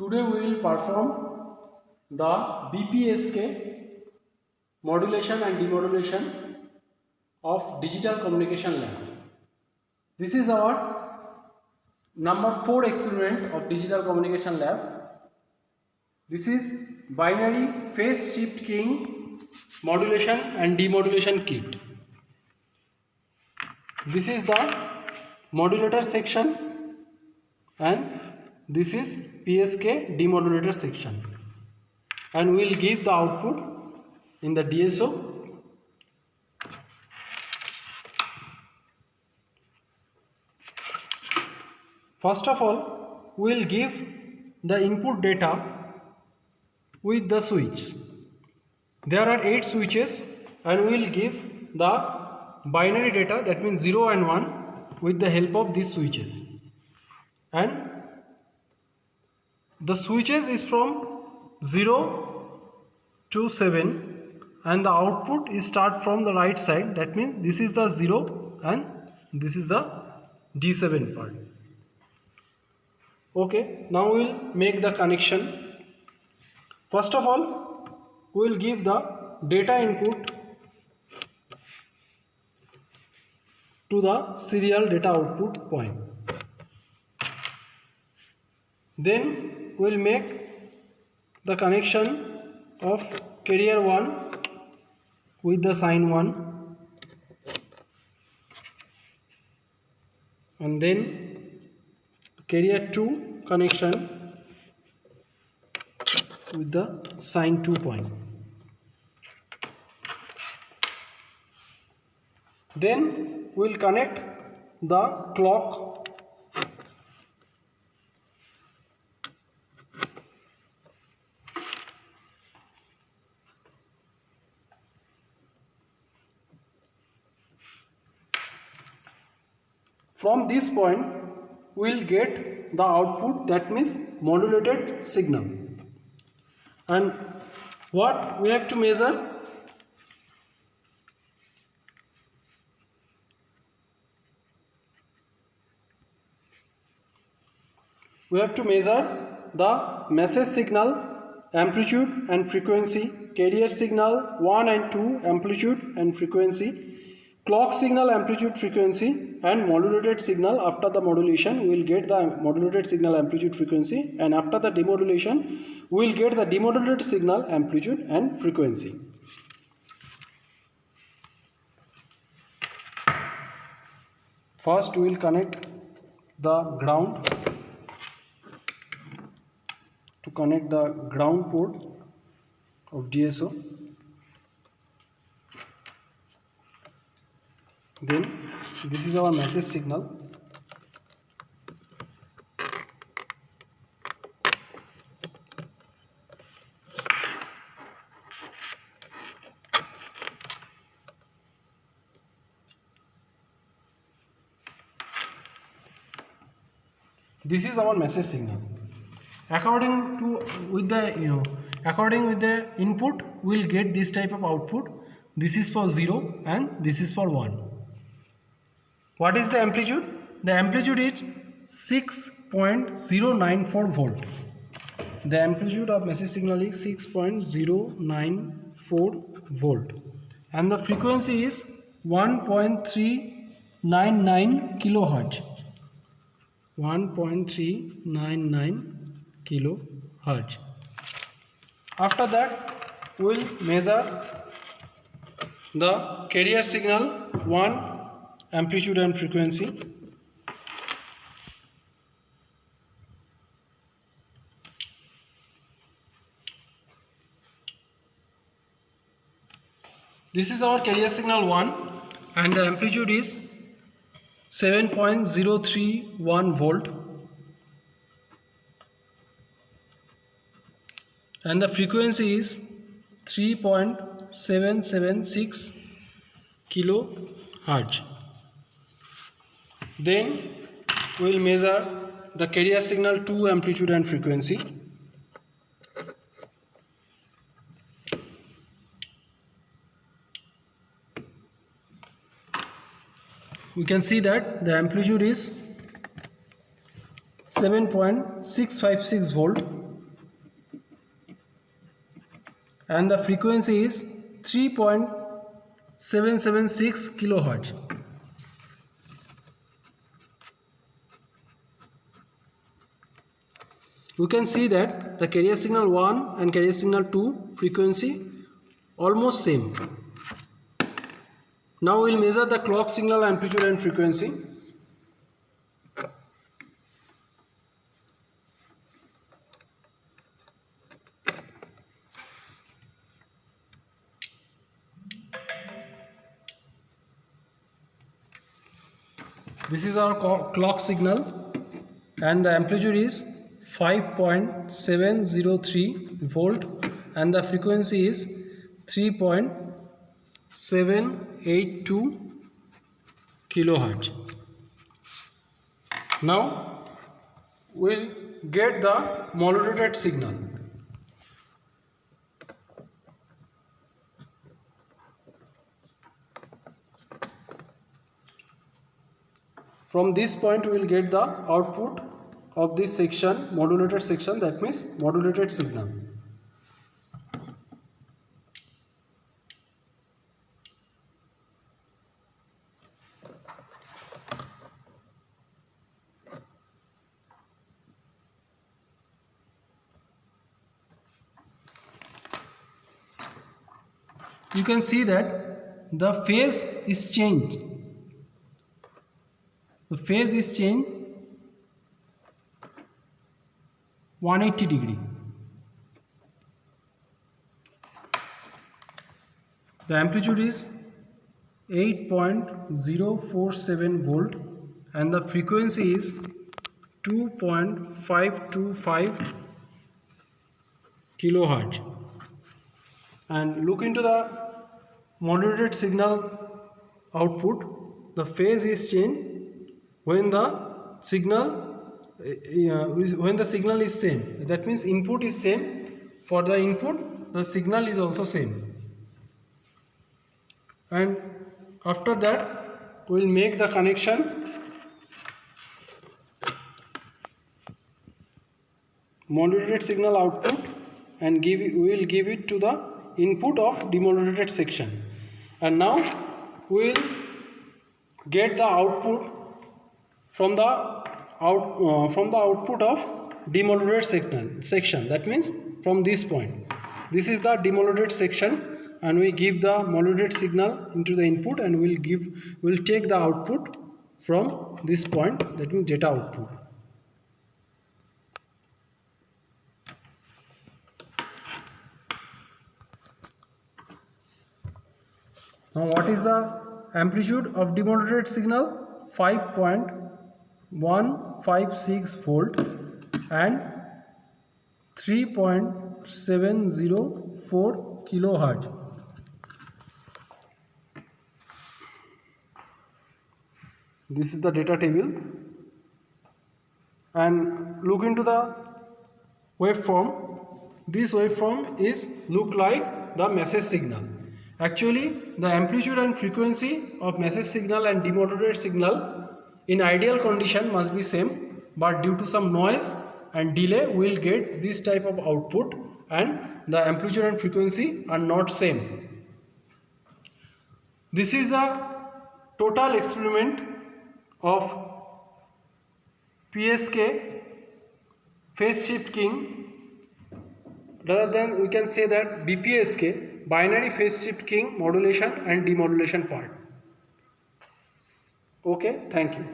Today we will perform the BPSK modulation and demodulation of digital communication lab. This is our number 4 experiment of digital communication lab. This is binary phase shift keying modulation and demodulation kit. This is the modulator section and this is PSK demodulator section, and we will give the output in the DSO. First of all, we will give the input data with the switch. There are 8 switches and we will give the binary data, that means 0 and 1, with the help of these switches. And the switches is from 0 to 7 and the output is start from the right side, that means this is the 0 and this is the D7 part. Okay, now we will make the connection. First of all, we will give the data input to the serial data output point. Then we will make the connection of carrier 1 with the sign 1, and then carrier 2 connection with the sign 2 point. Then we will connect the clock from this point. We will get the output, that means modulated signal. And what we have to measure? We have to measure the message signal amplitude and frequency, carrier signal 1 and 2 amplitude and frequency, clock signal amplitude frequency, and modulated signal. After the modulation we will get the modulated signal amplitude frequency, and after the demodulation we will get the demodulated signal amplitude and frequency. First we will connect the ground. To connect the ground port of DSO, then this is our message signal. This is our message signal. According with the input we will get this type of output. This is for 0 and this is for 1. What is the amplitude? The amplitude is 6.094 volt. The amplitude of message signal is 6.094 volt, and the frequency is 1.399 kilohertz. 1.399 kilohertz. After that we will measure the carrier signal 1 amplitude and frequency. This is our carrier signal 1 and the amplitude is 7.031 volt. And the frequency is 3.776 kilohertz. Then we will measure the carrier signal 2 amplitude and frequency. We can see that the amplitude is 7.656 volt and the frequency is 3.776 kilohertz. We can see that the carrier signal 1 and carrier signal 2 frequency almost same. Now we will measure the clock signal amplitude and frequency. This is our clock signal and the amplitude is 5.703 volt and the frequency is 3.782 kilohertz. Now we'll get the modulated signal. From this point we will get the output of this section, modulated section, that means modulated signal. You can see that the phase is changed. The phase is changed 180 degree. The amplitude is 8.047 volt and the frequency is 2.525 kilohertz. And look into the modulated signal output. The phase is changed when the signal is same. That means input is same. For the input the signal is also same. And after that we will make the connection modulated signal output and we will give it to the input of demodulated section. And now we will get the output from the output of demodulated section. That means from this point. This is the demodulated section and we give the modulated signal into the input and we'll take the output from this point, that means data output. Now what is the amplitude of demodulated signal? 5.156 volt and 3.704 kilohertz. This is the data table and look into the waveform. This waveform is look like the message signal. Actually the amplitude and frequency of message signal and demodulated signal in ideal condition must be same, but due to some noise and delay we will get this type of output and the amplitude and frequency are not same. This is a total experiment of PSK phase shift king, rather than we can say that BPSK, binary phase shift king modulation and demodulation part. Okay, thank you.